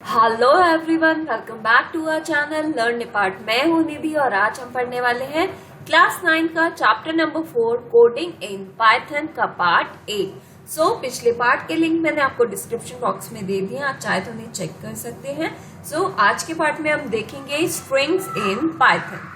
Hello everyone, welcome back to our channel learn depart. मैं हूं निधि और आज हम पढ़ने वाले हैं क्लास 9 का chapter number 4 coding in Python का पार्ट 8। पिछले पार्ट के लिंक मैंने आपको डिस्क्रिप्शन बॉक्स में दे दिए, आप चाहे तो उन्हें चेक कर सकते हैं। आज के पार्ट में हम देखेंगे स्ट्रिंग्स इन पाइथन।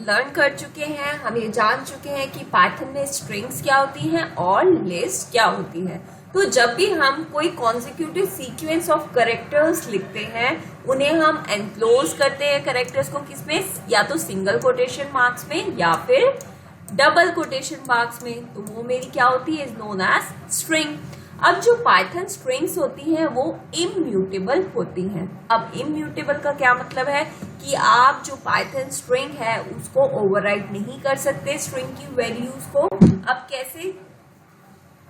लर्न कर चुके हैं, हम ये जान चुके हैं कि पाइथन में स्ट्रिंग्स क्या होती हैं और लिस्ट क्या होती है। तो जब भी हम कोई कॉन्सिक्यूटिव सीक्वेंस ऑफ कैरेक्टर्स लिखते हैं, उन्हें हम एनक्लोज करते हैं कैरेक्टर्स को किसमें, या तो सिंगल कोटेशन मार्क्स में या फिर डबल कोटेशन मार्क्स में। तो वो मेरी क्या होती है, इज नोन एज स्ट्रिंग। अब जो पाइथन स्ट्रिंग्स होती हैं वो इम्यूटेबल होती हैं। अब इम्यूटेबल का क्या मतलब है कि आप जो पाइथन स्ट्रिंग है उसको ओवरराइड नहीं कर सकते स्ट्रिंग की वैल्यूज को। अब कैसे,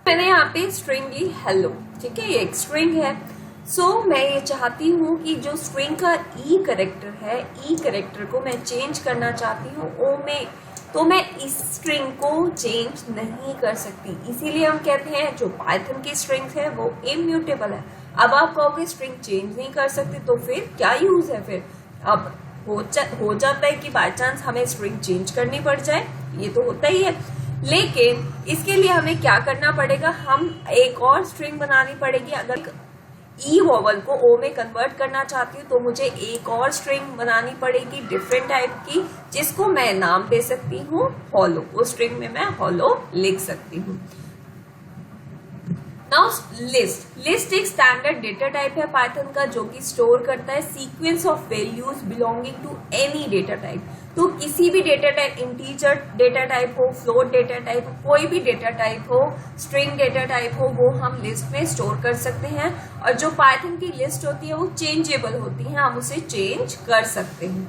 मैंने यहाँ पे स्ट्रिंग ली हेलो, ठीक है, ये एक स्ट्रिंग है। मैं ये चाहती हूँ कि जो स्ट्रिंग का ई कैरेक्टर है, ई कैरेक्टर को मैं चेंज करना चाहती हूँ ओ में, तो मैं इस स्ट्रिंग को चेंज नहीं कर सकती। इसीलिए हम कहते हैं जो पाइथन की स्ट्रिंग है वो इम्यूटेबल है। अब आप कहोगे स्ट्रिंग चेंज नहीं कर सकते, तो फिर क्या यूज है फिर। अब हो जाता है कि बाय चांस हमें स्ट्रिंग चेंज करनी पड़ जाए, ये तो होता ही है। लेकिन इसके लिए हमें क्या करना पड़ेगा, हम एक और स्ट्रिंग बनानी पड़ेगी। अगर ई वोवल को ओ में कन्वर्ट करना चाहती हूँ तो मुझे एक और स्ट्रिंग बनानी पड़ेगी डिफरेंट टाइप की, जिसको मैं नाम दे सकती हूँ हॉलो। उस स्ट्रिंग में मैं हॉलो लिख सकती हूँ। नाउ लिस्ट एक स्टैंडर्ड डेटा टाइप है पाइथन का, जो कि स्टोर करता है sequence of values belonging to any data type. तो किसी भी data type, integer data type हो, फ्लोट डेटा टाइप हो, कोई भी डेटा टाइप हो, स्ट्रिंग डेटा टाइप हो, वो हम लिस्ट में स्टोर कर सकते हैं। और जो पाइथन की लिस्ट होती है वो चेंजेबल होती है, हम उसे चेंज कर सकते हैं।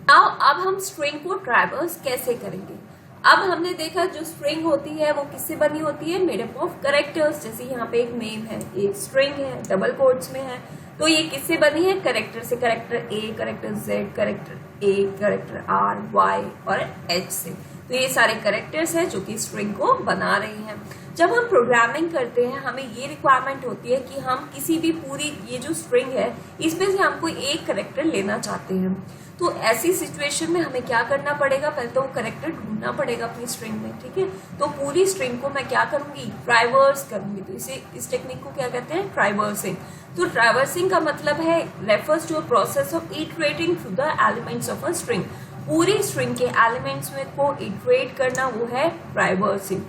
नाउ अब हम स्ट्रिंग को ट्रैवर्स कैसे करेंगे। अब हमने देखा जो स्ट्रिंग होती है वो किससे बनी होती है, मेड अप ऑफ कैरेक्टर्स। जैसे यहाँ पे एक नेम है, एक स्ट्रिंग है, डबल कोट्स में है, तो ये किससे बनी है, कैरेक्टर से। Character A, character Z, character A, character R, Y और एच से। तो ये सारे कैरेक्टर्स हैं जो कि स्ट्रिंग को बना रही हैं। जब हम प्रोग्रामिंग करते हैं हमें ये रिक्वायरमेंट होती है कि हम किसी भी पूरी ये जो स्ट्रिंग है इसमें से हम कोई एक कैरेक्टर लेना चाहते हैं। तो ऐसी सिचुएशन में हमें क्या करना पड़ेगा, पहले तो वो कैरेक्टर ढूंढना पड़ेगा अपनी स्ट्रिंग में, ठीक है। तो पूरी स्ट्रिंग को मैं क्या करूंगी, ट्राइवर्स करूंगी। तो इस टेक्निक को क्या कहते हैं, ट्राइवर्सिंग। तो ट्राइवर्सिंग का मतलब है refers to a process of iterating through the elements of a string. पूरी स्ट्रिंग के एलिमेंट्स में को इटरेट करना वो है ट्राइवर्सिंग।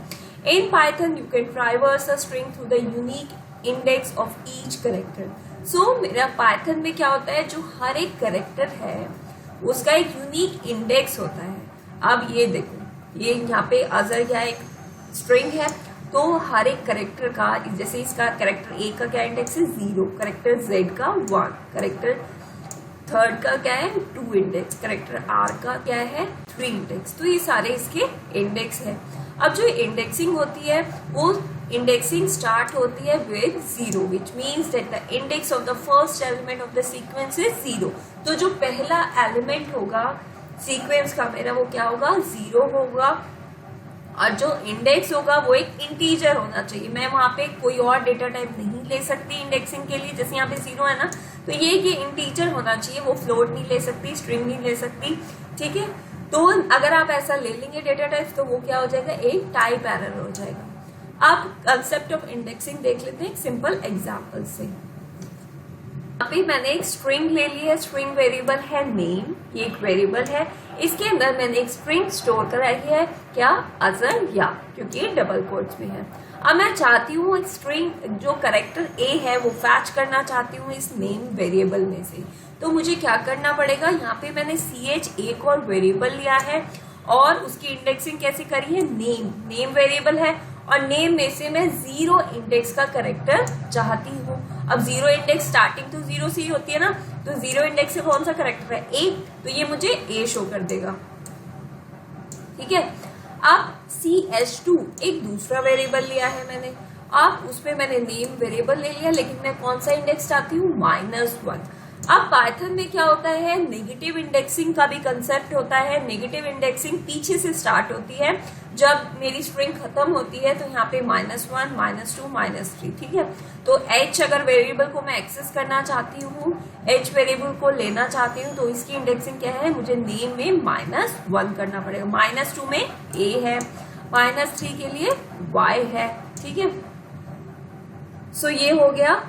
In Python, you can traverse a string through the unique index of each character. मेरा Python में क्या होता है, जो हर एक कैरेक्टर है उसका एक यूनिक इंडेक्स होता है। अब ये देखो, ये यहाँ पे अजर क्या एक स्ट्रिंग है, तो हर एक कैरेक्टर का, जैसे इसका कैरेक्टर ए का क्या इंडेक्स है 0, कैरेक्टर जेड का 1, कैरेक्टर थर्ड का क्या है 2 इंडेक्स, कैरेक्टर आर का क्या है 3 इंडेक्स। तो ये सारे इसके इंडेक्स है। अब जो इंडेक्सिंग होती है वो इंडेक्सिंग स्टार्ट होती है with 0, which means that the index of the first element of the sequence is 0। तो जो पहला एलिमेंट होगा सीक्वेंस का मेरा वो क्या होगा, 0 होगा। और जो इंडेक्स होगा वो एक इंटीजर होना चाहिए। मैं वहां पे कोई और डेटा टाइप नहीं ले सकती इंडेक्सिंग के लिए, जैसे यहाँ पे 0 है ना, तो ये इंटीजर होना चाहिए, वो फ्लोट नहीं ले सकती, स्ट्रिंग नहीं ले सकती, ठीक है। तो अगर आप ऐसा ले लेंगे डेटा टाइप तो वो क्या हो जाएगा, एक टाइप एरर हो जाएगा। अब कंसेप्ट ऑफ इंडेक्सिंग देख लेते हैं एक सिंपल एग्जांपल से। अभी मैंने एक स्ट्रिंग ले ली है, स्ट्रिंग वेरिएबल है नेम, ये एक वेरिएबल है, इसके अंदर मैंने एक स्ट्रिंग स्टोर कराई है, क्या, अजर या, क्योंकि ये डबल कोट्स में है। अब मैं चाहती हूँ स्ट्रिंग जो कैरेक्टर ए है वो फैच करना चाहती हूँ इस नेम वेरिएबल में से। तो मुझे क्या करना पड़ेगा, यहाँ पे मैंने ch एक और वेरिएबल लिया है और उसकी इंडेक्सिंग कैसे करी है, नेम वेरिएबल है, और नेम में से मैं 0 इंडेक्स का कैरेक्टर चाहती हूँ। अब 0 इंडेक्स स्टार्टिंग तो 0 से ही होती है ना, तो 0 इंडेक्स से कौन सा कैरेक्टर है, ए, तो ये मुझे ए शो कर देगा, ठीक है। अब ch2 एक दूसरा वेरिएबल लिया है मैंने, अब उसमें मैंने नेम वेरिएबल ले लिया, लेकिन मैं कौन सा इंडेक्स चाहती हूँ, -1। अब पाइथन में क्या होता है, नेगेटिव इंडेक्सिंग का भी कंसेप्ट होता है। नेगेटिव इंडेक्सिंग पीछे से स्टार्ट होती है, जब मेरी स्ट्रिंग खत्म होती है तो यहाँ पे -1, -2, -3, ठीक है। तो h अगर वेरिएबल को मैं एक्सेस करना चाहती हूँ, h वेरिएबल को लेना चाहती हूँ, तो इसकी इंडेक्सिंग क्या है, मुझे नेम में -1 करना पड़ेगा, -2 में a है, -3 के लिए y है, ठीक है। सो ये हो गया,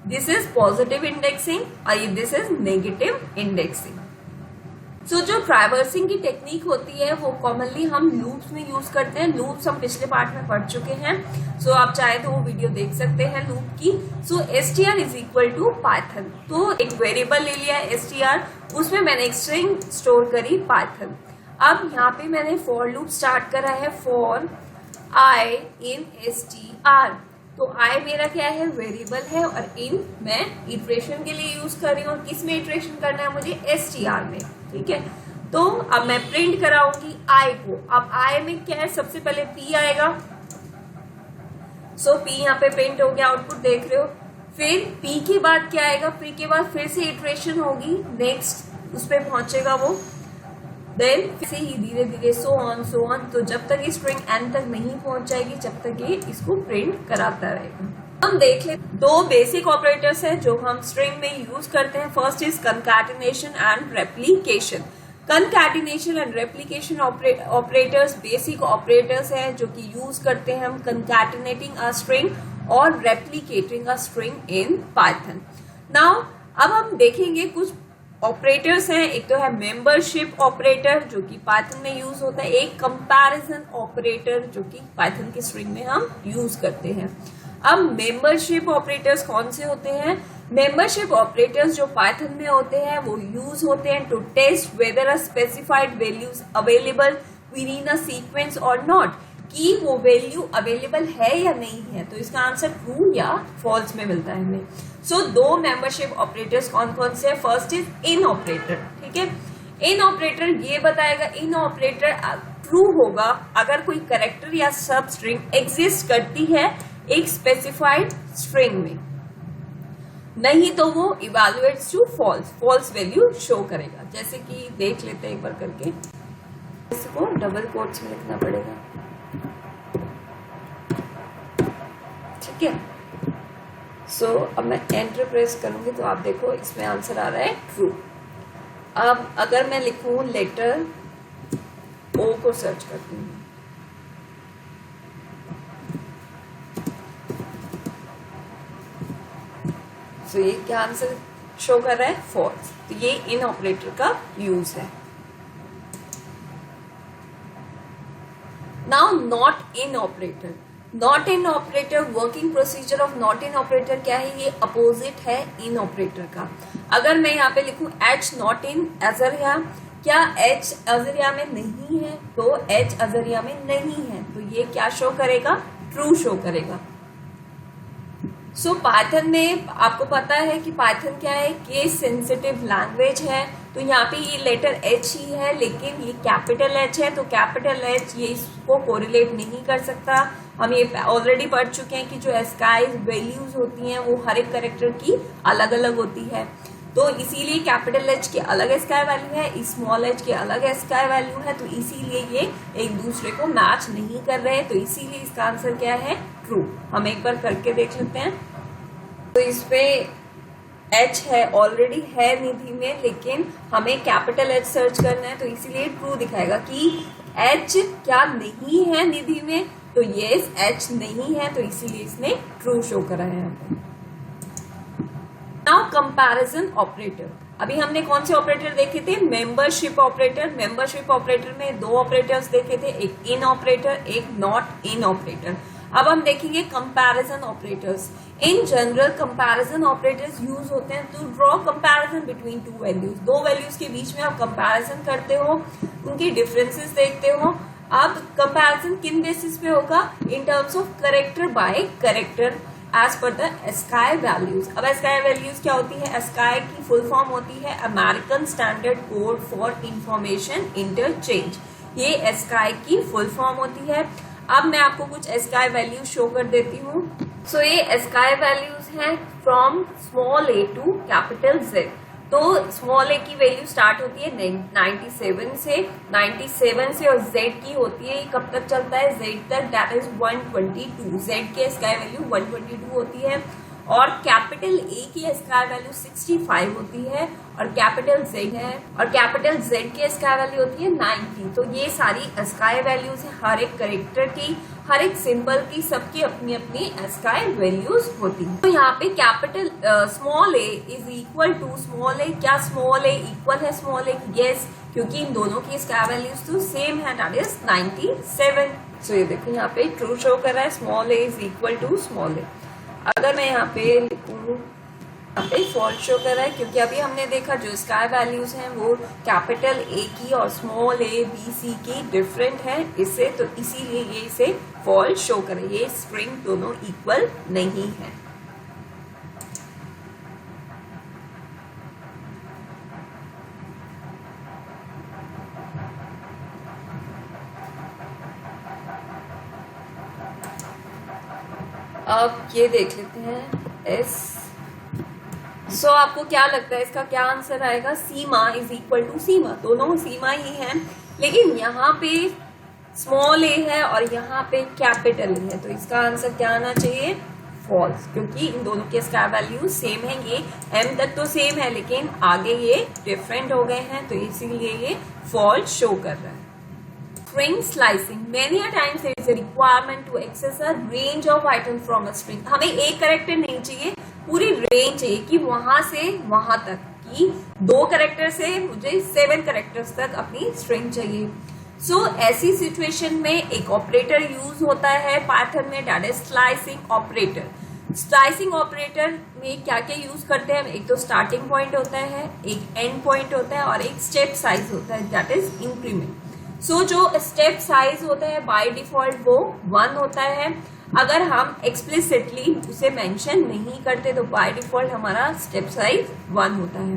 दिस इज पॉजिटिव इंडेक्सिंग और दिस इज नेगेटिव इंडेक्सिंग। सो जो ट्रैवर्सिंग की टेक्निक होती है वो कॉमनली हम लूप्स में यूज करते हैं। लूप्स हम पिछले पार्ट में पढ़ चुके हैं, सो आप चाहे तो वो वीडियो देख सकते हैं लूप की। So str is equal to Python, तो एक वेरिएबल ले लिया str, उसमें मैंने एक स्ट्रिंग स्टोर करी पाइथन। अब यहाँ पे मैंने फॉर लूप स्टार्ट करा है, फॉर i इन str, तो i मेरा क्या है, वेरिएबल है, और इन मैं इटरेशन के लिए यूज कर रही हूँ। किस में इटरेशन करना है मुझे, str में, ठीक है। तो अब मैं प्रिंट कराऊंगी i को। अब i में क्या है, सबसे पहले p आएगा, सो p यहाँ पे प्रिंट हो गया, आउटपुट देख रहे हो। फिर p के बाद क्या आएगा, p के बाद फिर से इटरेशन होगी, नेक्स्ट उस पर पहुंचेगा वो, देन फिर से ही धीरे धीरे सो ऑन, तो जब तक ये स्ट्रिंग एंड तक नहीं पहुंच जाएगी, जब तक ये इसको प्रिंट कराता रहेगा। हम देख ले, दो बेसिक ऑपरेटर्स हैं जो हम स्ट्रिंग में यूज करते हैं। First is concatenation and replication. Concatenation and replication operators basic operators हैं जो कि यूज करते हैं हम कंकैटिनेटिंग अ स्ट्रिंग और replicating a string in Python. Now अब हम देखेंगे कुछ ऑपरेटर्स हैं। एक तो है मेंबरशिप ऑपरेटर जो कि पाइथन में यूज होता है, एक कंपैरिजन ऑपरेटर जो कि पाइथन की स्ट्रिंग में हम यूज करते हैं। अब मेंबरशिप ऑपरेटर्स कौन से होते हैं, मेंबरशिप ऑपरेटर्स जो पाइथन में होते हैं वो यूज होते हैं to test whether a specified values available within a sequence और नॉट, कि वो वैल्यू अवेलेबल है या नहीं है। तो इसका आंसर ट्रू या फॉल्स में मिलता है हमें। सो दो मेंबरशिप ऑपरेटर्स कौन कौन से हैं, फर्स्ट इज इन ऑपरेटर, ठीक है। इन ऑपरेटर ये बताएगा, इन ऑपरेटर ट्रू होगा अगर कोई कैरेक्टर या सब स्ट्रिंग एग्जिस्ट करती है एक स्पेसिफाइड स्ट्रिंग में, नहीं तो वो evaluates to false, false value show करेगा। जैसे कि देख लेते हैं एक बार करके, इसको डबल कोट्स में लिखना पड़ेगा, ठीक है। सो अब मैं एंटर प्रेस करूंगी तो आप देखो इसमें आंसर आ रहा है ट्रू। अब अगर मैं लिखूं लेटर ओ को सर्च करती हूँ, तो ये क्या आंसर शो कर रहा है, फॉल्स। तो ये इन ऑपरेटर का यूज है। Now not in operator, not in operator, working procedure of not in operator क्या है, ये अपोजिट है इन ऑपरेटर का। अगर मैं यहाँ पे लिखूं एच नॉट इन अजरिया, क्या एच अजरिया में नहीं है, तो एच अजरिया में नहीं है, तो ये क्या शो करेगा, ट्रू शो करेगा। सो पाइथन में आपको पता है कि पाइथन क्या है, केस सेंसिटिव लैंग्वेज है। तो यहाँ पे ये लेटर एच ही है, लेकिन ये कैपिटल एच है, तो कैपिटल एच ये इसको कोरिलेट नहीं कर सकता। हम ये ऑलरेडी पढ़ चुके हैं कि जो एस्काई वैल्यूज होती हैं वो हर एक कैरेक्टर की अलग अलग होती है, तो इसीलिए कैपिटल एच की अलग एस्काई वैल्यू है, स्मॉल एच की अलग एस्काई वैल्यू है, तो इसीलिए ये एक दूसरे को मैच नहीं कर रहे, तो इसीलिए इसका आंसर क्या है, ट्रू। हम एक बार करके देख लेते हैं। तो इस पे एच है, ऑलरेडी है निधि में, लेकिन हमें कैपिटल एच सर्च करना है, तो इसीलिए ट्रू दिखाएगा कि एच क्या नहीं है निधि में, तो यस एच नहीं है, तो इसीलिए इसने ट्रू शो करा है यहाँ पे। नाउ कंपैरिजन ऑपरेटर, अभी हमने कौन से ऑपरेटर देखे थे, मेंबरशिप ऑपरेटर। मेंबरशिप ऑपरेटर में दो ऑपरेटर्स देखे थे, एक इन ऑपरेटर, एक नॉट इन ऑपरेटर। अब हम देखेंगे comparison operators. In general comparison operators use होते हैं to draw comparison between two values. दो वैल्यूज के बीच में आप कंपैरिजन करते हो, उनकी डिफरेंसेस देखते हो। अब कंपैरिजन किन बेसिस पे होगा, in terms of character by character as per the ASCII values. अब एस्काई वैल्यूज क्या होती है, एस्काई की फुल फॉर्म होती है American standard code for information interchange. ये एस्काई की फुल फॉर्म होती है। अब मैं आपको कुछ एस्काई वैल्यूज शो कर देती हूँ। सो ये एस्काई वैल्यूज हैं from small a to capital Z। तो स्मॉल ए की वैल्यू स्टार्ट होती है 97 से, 97 से, और z की होती है कब तक चलता है, z तक, दैट इज 122। z की स्क्वायर वैल्यू 122 होती है, और कैपिटल ए की स्क्वायर वैल्यू 65 होती है, और कैपिटल z है, और कैपिटल z की स्क्वायर वैल्यू होती है 90। तो ये सारी स्क्वायर वैल्यूज है, हर एक कैरेक्टर की, हर एक सिंबल की, सबकी अपनी अपनी स्क्वायर वैल्यूज होती है। तो यहाँ पे capital small A is equal to small A, क्या स्मॉल ए इक्वल है स्मॉल ए? यस, क्योंकि इन दोनों की स्क्वायर वैल्यूज तो सेम है, दैट इज 97। सो ये देखो यहाँ पे ट्रू शो कर रहा है, small A is equal to small A. अगर मैं यहाँ पे लिखूँ, यहाँ पे फॉल्स शो कर रहा है, क्योंकि अभी हमने देखा जो स्क्वायर वैल्यूज हैं वो कैपिटल ए की और स्मॉल ए बी सी की डिफरेंट है इससे, तो इसीलिए ये इसे फॉल्स शो कर रहा है, ये स्ट्रिंग दोनों इक्वल नहीं है। अब ये देख लेते हैं एस। सो आपको क्या लगता है इसका क्या आंसर आएगा? सीमा इज इक्वल टू सीमा, दोनों सीमा ही हैं, लेकिन यहाँ पे स्मॉल ए है और यहाँ पे कैपिटल ए है, तो इसका आंसर क्या आना चाहिए? फॉल्स, क्योंकि इन दोनों के स्क्वायर वैल्यू सेम है, ये एम तक तो सेम है लेकिन आगे ये डिफरेंट हो गए हैं, तो इसीलिए ये फॉल्स शो कर रहा है। String slicing. Many a times there is a requirement to access a range of items from a string. हमें एक करेक्टर नहीं चाहिए, पूरी रेंज चाहिए कि वहां से वहां तक, कि 2 करेक्टर से मुझे 7 करेक्टर्स तक अपनी स्ट्रिंग चाहिए। सो ऐसी सिचुएशन में एक ऑपरेटर यूज होता है पाइथन में, that is slicing operator. Slicing operator में क्या क्या यूज करते हैं? एक तो स्टार्टिंग पॉइंट होता है, एक एंड पॉइंट होता है, और एक स्टेप साइज होता है, दैट इज इंक्रीमेंट। सो जो स्टेप साइज होता है बाय डिफॉल्ट वो 1 होता है। अगर हम एक्सप्लिसिटली उसे मेंशन नहीं करते तो बाय डिफॉल्ट हमारा स्टेप साइज 1 होता है।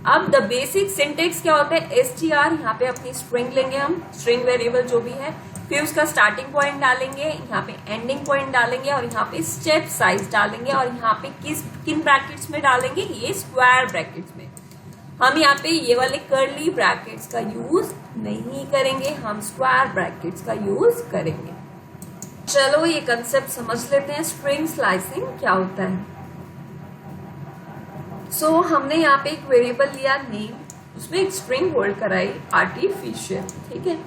अब द बेसिक सिंटेक्स क्या होता है? str, यहाँ पे अपनी स्ट्रिंग लेंगे हम, स्ट्रिंग वेरिएबल जो भी है, फिर उसका स्टार्टिंग पॉइंट डालेंगे, यहाँ पे एंडिंग पॉइंट डालेंगे, और यहाँ पे स्टेप साइज डालेंगे, और यहाँ पे किन ब्रैकेट्स में डालेंगे? ये स्क्वायर ब्रैकेट्स में। हम यहाँ पे ये वाले कर्ली ब्रैकेट्स का यूज नहीं करेंगे, हम स्क्वायर ब्रैकेट्स का यूज करेंगे। चलो ये कंसेप्ट समझ लेते हैं, स्ट्रिंग स्लाइसिंग क्या होता है। सो हमने यहाँ पे एक वेरिएबल लिया नेम, उसमें एक स्ट्रिंग होल्ड कराई आर्टिफिशियल, ठीक है।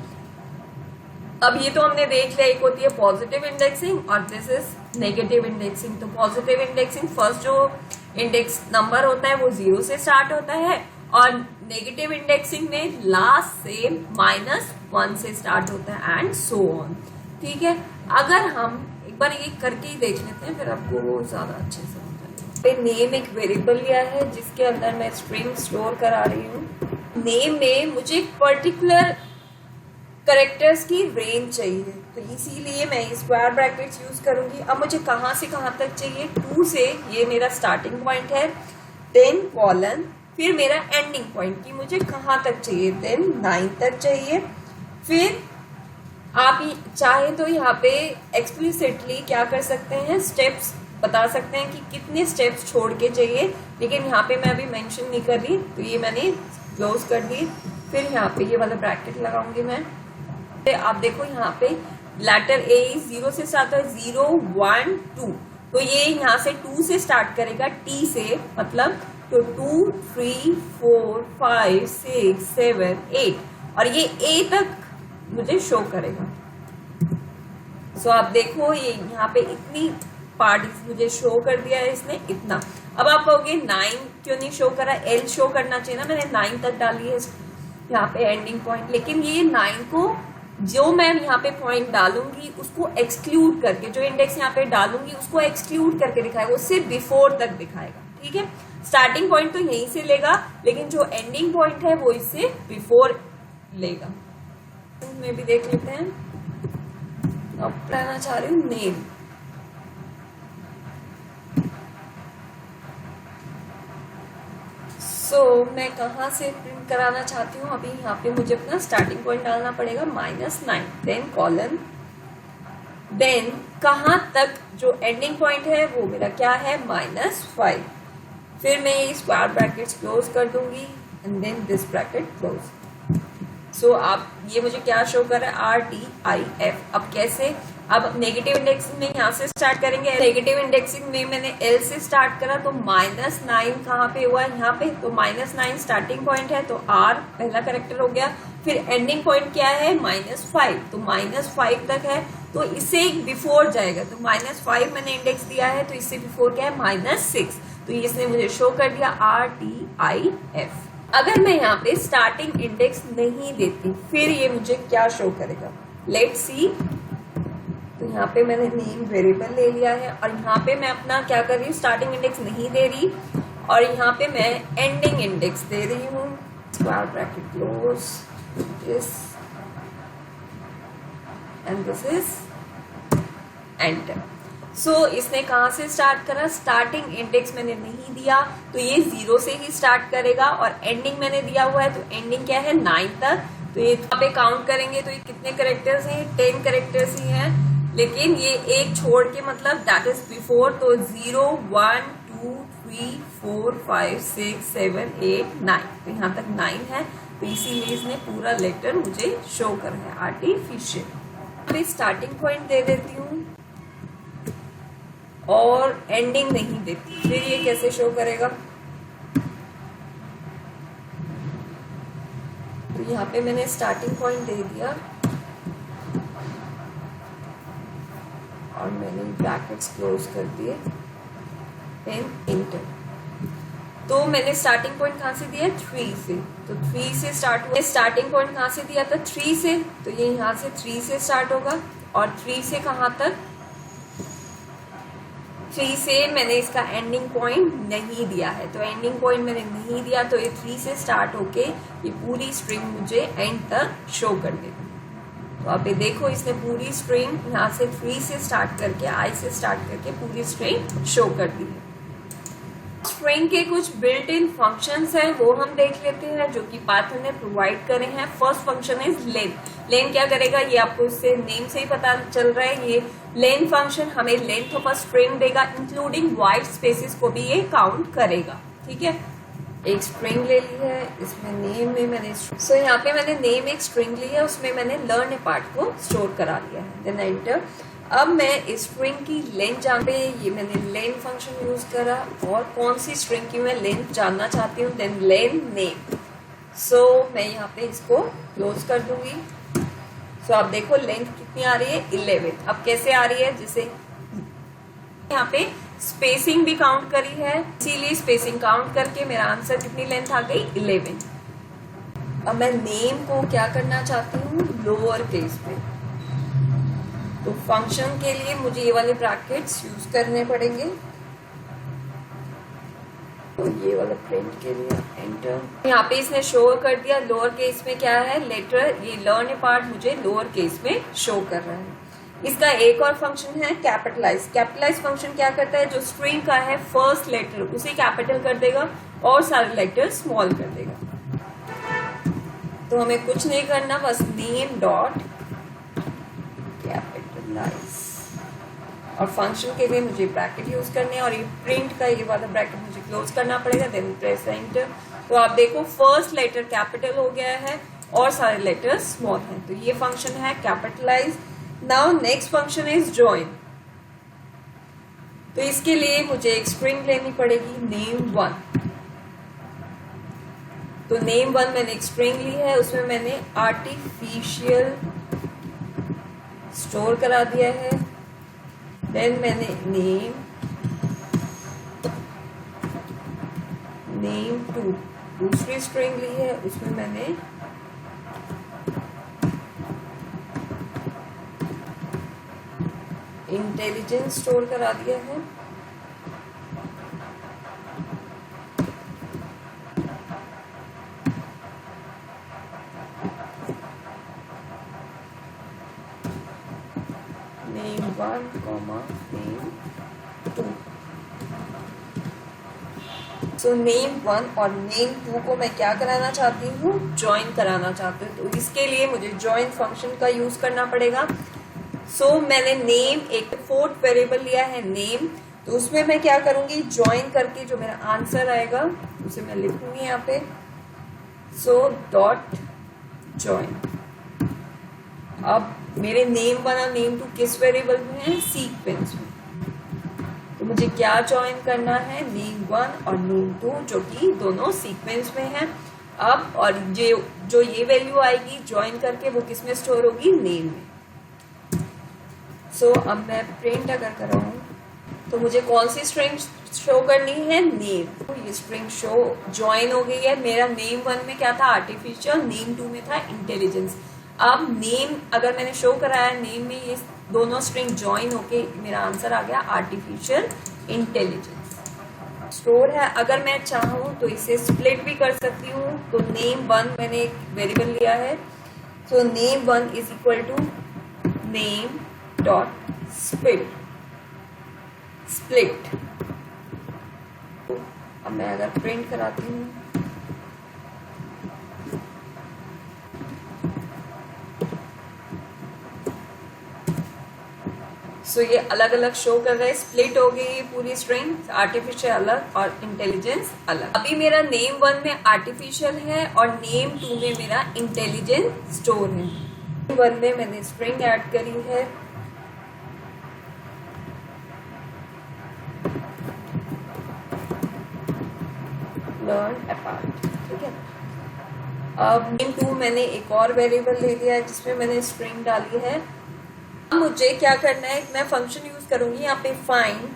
अब ये तो हमने देख लिया, एक होती है पॉजिटिव इंडेक्सिंग और दिस इज नेगेटिव इंडेक्सिंग। तो पॉजिटिव इंडेक्सिंग फर्स्ट जो इंडेक्स नंबर होता है वो 0 से स्टार्ट होता है, और नेगेटिव इंडेक्सिंग में लास्ट से -1 से स्टार्ट होता है, एंड सो ऑन, ठीक है। अगर हम एक बार ये करके ही देख लेते हैं, फिर आपको वो ज्यादा अच्छे से समझ आएगा। नेम एक वेरिएबल लिया है जिसके अंदर मैं स्ट्रिंग स्टोर करा रही हूँ। नेम में मुझे एक पर्टिकुलर करेक्टर्स की रेंज चाहिए, तो इसीलिए मैं स्क्वायर ब्रैकेट्स यूज करूंगी। अब मुझे कहाँ से कहाँ तक चाहिए? 2 से, ये मेरा स्टार्टिंग पॉइंट है, देन कॉलन, फिर मेरा एंडिंग पॉइंट की मुझे कहाँ तक चाहिए, देन 9 तक चाहिए। फिर आप चाहे तो यहाँ पे एक्सप्लिसिटली क्या कर सकते हैं, स्टेप्स बता सकते हैं कि कितने स्टेप्स छोड़ के चाहिए, लेकिन यहाँ पे मैं अभी मेंशन नहीं कर रही, तो ये मैंने क्लोज कर दी। फिर यहाँ पे ये वाला ब्रैकेट लगाऊंगी मैं। आप देखो यहाँ पे लेटर ए 0 से स्टार्ट है, 0 1 2, तो ये यहाँ से 2 से स्टार्ट करेगा, टी से, मतलब तो 2 3 4 5 6 7 8, और ये ए तक मुझे शो करेगा। सो आप देखो ये यहाँ पे इतनी पार्ट मुझे शो कर दिया है इसने, इतना। अब आप कहोगे 9 क्यों नहीं शो करा? एल शो करना चाहिए ना, मैंने 9 तक डाली है यहाँ पे एंडिंग पॉइंट, लेकिन ये 9 को जो मैं यहाँ पे पॉइंट डालूंगी उसको एक्सक्लूड करके, जो इंडेक्स यहाँ पे डालूंगी उसको एक्सक्लूड करके दिखाएगा, उससे बिफोर तक दिखाएगा, ठीक है। स्टार्टिंग पॉइंट तो यहीं से लेगा, लेकिन जो एंडिंग पॉइंट है वो इससे बिफोर लेगा। में भी देख लेते हैं। अब पढ़ाना चाह रही हूँ नेम। मैं कहाँ से प्रिंट कराना चाहती हूँ? अभी यहाँ पे मुझे अपना स्टार्टिंग पॉइंट डालना पड़ेगा -9, देन कॉलन, देन कहाँ तक जो एंडिंग पॉइंट है वो मेरा क्या है, -5। फिर मैं ये स्क्वायर ब्रैकेट्स क्लोज कर दूंगी and then this bracket close. So आप ये मुझे क्या शो कर रहा है, RTIF। अब कैसे, अब नेगेटिव इंडेक्सिंग में यहाँ से स्टार्ट करेंगे। नेगेटिव इंडेक्सिंग में मैंने L से स्टार्ट करा तो -9 कहाँ पे हुआ, यहाँ पे, तो -9 स्टार्टिंग पॉइंट है तो R पहला करेक्टर हो गया। फिर एंडिंग पॉइंट क्या है, -5, तो -5 तक है तो इससे बिफोर जाएगा, तो -5 मैंने इंडेक्स दिया है तो इससे बिफोर क्या है, -6, तो इसने मुझे शो कर दिया RTIF। अगर मैं यहाँ पे स्टार्टिंग इंडेक्स नहीं देती फिर ये मुझे क्या शो करेगा, लेट्स सी। तो यहाँ पे मैंने नेम वेरिएबल ले लिया है और यहाँ पे मैं अपना क्या कर रही हूँ, स्टार्टिंग इंडेक्स नहीं दे रही और यहाँ पे मैं एंडिंग इंडेक्स दे रही हूँ। Square bracket close, this and this is enter. So इसने कहाँ से स्टार्ट करा, स्टार्टिंग इंडेक्स मैंने नहीं दिया तो ये 0 से ही स्टार्ट करेगा और एंडिंग मैंने दिया हुआ है तो एंडिंग क्या है, 9 तक। तो ये यहाँ पे काउंट करेंगे तो ये कितने करेक्टर्स हैं, 10 करेक्टर्स ही हैं, लेकिन ये एक छोड़ के मतलब दैट इज बिफोर, तो 0 1 2 3 4 5 6 7 8 9, तो यहाँ तक 9 है तो इसीलिए इसने पूरा लेटर मुझे शो कर है आर्टिफिशियल। मैं स्टार्टिंग पॉइंट दे देती हूँ और एंडिंग नहीं देती, फिर ये कैसे शो करेगा, तो यहाँ पे मैंने स्टार्टिंग पॉइंट दे दिया और मैंने ब्रैकेट्स क्लोज कर दिए एंड इंटर। तो मैंने स्टार्टिंग पॉइंट कहाँ से दिया, 3 से, तो 3 से स्टार्ट हुआ। स्टार्टिंग पॉइंट कहाँ से दिया था, 3 से, तो ये यहाँ से 3 से स्टार्ट होगा और 3 से कहाँ तक, 3 से मैंने इसका एंडिंग पॉइंट नहीं दिया है, तो एंडिंग पॉइंट मैंने नहीं दिया तो ये 3 से स्टार्ट होके ये पूरी स्ट्रिंग मुझे एंड तक शो कर देगी। तो आप ये देखो इसने पूरी स्ट्रिंग यहाँ से 3 से स्टार्ट करके, I से स्टार्ट करके पूरी स्ट्रिंग शो कर दी है। स्ट्रिंग के कुछ बिल्ट इन फंक्शंस हैं वो हम देख लेते हैं जो कि पाइथन ने प्रोवाइड करे हैं। फर्स्ट फंक्शन इज लेन। लेन क्या करेगा, ये आपको इससे नेम से ही पता चल रहा है। ये लेन फंक्शन हमें लेंथ ऑफ अ स्ट्रिंग देगा, इंक्लूडिंग वाइट स्पेसेस को भी ये काउंट करेगा। ठीक है, एक स्ट्रिंग ले ली है, इसमें नेम में मैंने सो यहाँ पे मैंने नेम एक स्ट्रिंग ली है, उसमें मैंने लर्न पार्ट को स्टोर करा दिया है, देन एंटर। अब मैं इस स्ट्रिंग की लेंथ जान पे ये मैंने लेन फंक्शन यूज करा और कौन सी स्ट्रिंग की मैं लेंथ जानना चाहती हूँ, देन लेन नेम। सो मैं यहाँ पे इसको क्लोज कर दूंगी। सो आप देखो लेंथ कितनी आ रही है, 11। अब कैसे आ रही है, जैसे यहाँ पे स्पेसिंग भी काउंट करी है, इसीलिए स्पेसिंग काउंट करके मेरा आंसर कितनी लेंथ आ गई, 11। अब मैं नेम को क्या करना चाहती हूँ, लोअर केस पे, तो फंक्शन के लिए मुझे ये वाले ब्रैकेट्स यूज करने पड़ेंगे। तो ये वाला प्रिंट के लिए एंटर। यहाँ पे इसने शो कर दिया लोअर केस में क्या है, लेटर, ये लर्न पार्ट मुझे लोअर केस में शो कर रहा है। इसका एक और फंक्शन है कैपिटलाइज। कैपिटलाइज फंक्शन क्या करता है, जो स्ट्रिंग का है फर्स्ट लेटर उसे कैपिटल कर देगा और सारे लेटर स्मॉल कर देगा। तो हमें कुछ नहीं करना, बस नेम डॉट कैपिटलाइज, और फंक्शन के लिए मुझे ब्रैकेट यूज करने हैं और ये प्रिंट का ये वाला ब्रैकेट मुझे क्लोज करना पड़ेगा, देन प्रेस एंटर। तो आप देखो फर्स्ट लेटर कैपिटल हो गया है और सारे लेटर्स स्मॉल हैं, तो ये फंक्शन है capitalize. Now next function is join. तो इसके लिए मुझे एक स्ट्रिंग लेनी पड़ेगी, name1। तो name1 मैंने एक स्ट्रिंग ली है, उसमें मैंने आर्टिफिशियल स्टोर करा दिया है। देन मैंने name2 दूसरी स्ट्रिंग ली है, उसमें मैंने इंटेलिजेंस स्टोर करा दिया है। name1, name2। सो name1 और name2 को मैं क्या कराना चाहती हूँ, ज्वाइन कराना चाहती हूँ। तो इसके लिए मुझे ज्वाइन फंक्शन का यूज करना पड़ेगा। सो मैंने नेम एक फोर्थ वेरिएबल लिया है नेम, तो उसमें मैं क्या करूंगी, ज्वाइन करके जो मेरा आंसर आएगा उसे मैं लिखूंगी यहाँ पे, सो डॉट ज्वाइन। अब मेरे नेम 1 और नेम 2 किस वेरिएबल में है, सीक्वेंस में। तो मुझे क्या ज्वाइन करना है, नेम 1 और नेम 2 जो कि दोनों सीक्वेंस में है। अब और जो ये वैल्यू आएगी ज्वाइन करके वो किस में स्टोर होगी, नेम में। सो अब मैं प्रिंट अगर कर रहा हूँ तो मुझे कौन सी स्ट्रिंग शो करनी है, नेम। तो ये स्ट्रिंग शो ज्वाइन हो गई है। मेरा नेम 1 में क्या था, आर्टिफिशियल, नेम 2 में था इंटेलिजेंस। अब नेम अगर मैंने शो कराया नेम में, ये दोनों स्ट्रिंग ज्वाइन होके मेरा आंसर आ गया आर्टिफिशियल इंटेलिजेंस। स्टोर है, अगर मैं चाहूँ तो इसे स्प्लिट भी कर सकती हूँ। तो नेम 1 मैंने एक वेरिएबल लिया है, तो name 1 is equal to name dot split. अब मैं अगर प्रिंट कराती हूँ सो ये अलग अलग शो कर रहा है, स्प्लिट हो गई पूरी स्ट्रिंग, आर्टिफिशियल अलग और इंटेलिजेंस अलग। अभी मेरा नेम 1 में आर्टिफिशियल है और नेम 2 में मेरा इंटेलिजेंस स्टोर है। नेम 1 में मैंने स्ट्रिंग ऐड करी है, लर्न अपार्ट, ठीक है। अब नेम 2 मैंने एक और वेरिएबल ले लिया है जिसमें मैंने स्ट्रिंग डाली है। मुझे क्या करना है, मैं फंक्शन यूज करूंगी यहाँ पे फाइंड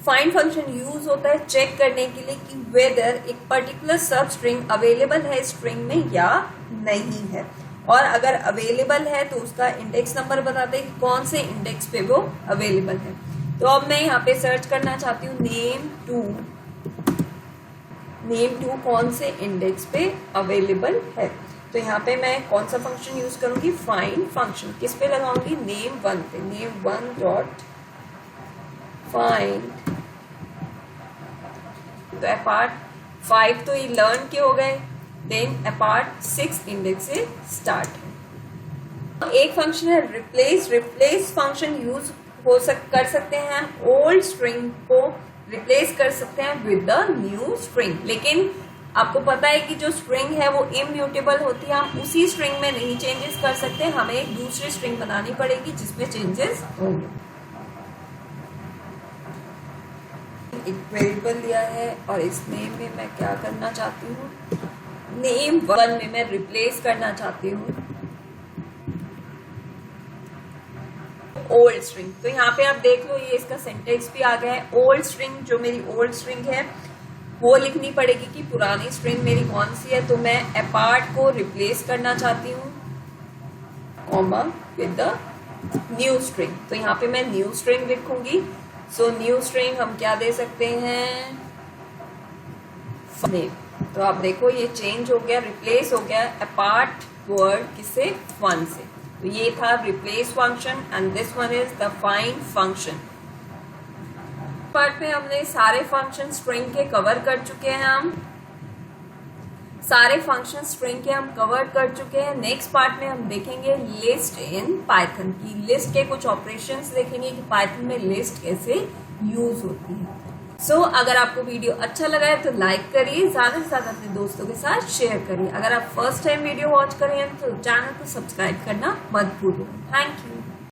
फंक्शन यूज होता है चेक करने के लिए कि वेदर एक पर्टिकुलर सब स्ट्रिंग अवेलेबल है स्ट्रिंग में या नहीं है, और अगर अवेलेबल है तो उसका इंडेक्स नंबर बताते हैं कि कौन से इंडेक्स पे वो अवेलेबल है। तो अब मैं यहाँ पे सर्च करना चाहती हूँ नेम 2 कौन से इंडेक्स पे अवेलेबल है। तो यहाँ पे मैं कौन सा फंक्शन यूज करूंगी, फाइंड फंक्शन। किस पे लगाऊंगी, नेम 1 पे। नेम 1 डॉट फाइंड, तो अपार्ट 5 तो ये लर्न के हो गए, देन अपार्ट 6 इंडेक्स से स्टार्ट है। एक फंक्शन है रिप्लेस फंक्शन यूज कर सकते हैं, ओल्ड स्ट्रिंग को रिप्लेस कर सकते हैं विद द न्यू स्ट्रिंग। लेकिन आपको पता है कि जो स्ट्रिंग है वो इम्यूटेबल होती है, हम उसी स्ट्रिंग में नहीं चेंजेस कर सकते, हमें एक दूसरी स्ट्रिंग बनानी पड़ेगी जिसमें चेंजेस होंगे। एक वेरिएबल लिया है और इस नेम में मैं क्या करना चाहती हूँ, नेम 1 में मैं रिप्लेस करना चाहती हूँ ओल्ड स्ट्रिंग। तो यहाँ पे आप देख लो ये इसका सिंटेक्स भी आ गया है। ओल्ड स्ट्रिंग, जो मेरी ओल्ड स्ट्रिंग है वो लिखनी पड़ेगी कि पुरानी स्ट्रिंग मेरी कौन सी है। तो मैं अपार्ट को रिप्लेस करना चाहती हूँ comma with the new string. तो यहाँ पे मैं न्यू स्ट्रिंग लिखूंगी। सो न्यू स्ट्रिंग हम क्या दे सकते हैं, नेम। तो आप देखो ये चेंज हो गया, रिप्लेस हो गया अपार्ट वर्ड किससे, 1 से। तो ये था replace function and this one is the find function. Part में हमने सारे फंक्शन स्ट्रिंग के कवर कर चुके हैं, हम सारे फंक्शन स्ट्रिंग के हम कवर कर चुके हैं। नेक्स्ट पार्ट में हम देखेंगे लिस्ट इन पाइथन की, लिस्ट के कुछ ऑपरेशंस देखेंगे कि पाइथन में लिस्ट कैसे यूज होती है। सो अगर आपको वीडियो अच्छा लगा है तो लाइक करिए, ज्यादा से ज्यादा अपने दोस्तों के साथ शेयर करिए। अगर आप फर्स्ट टाइम वीडियो वॉच कर रहे हैं तो चैनल को सब्सक्राइब करना मत भूलिए। Thank you.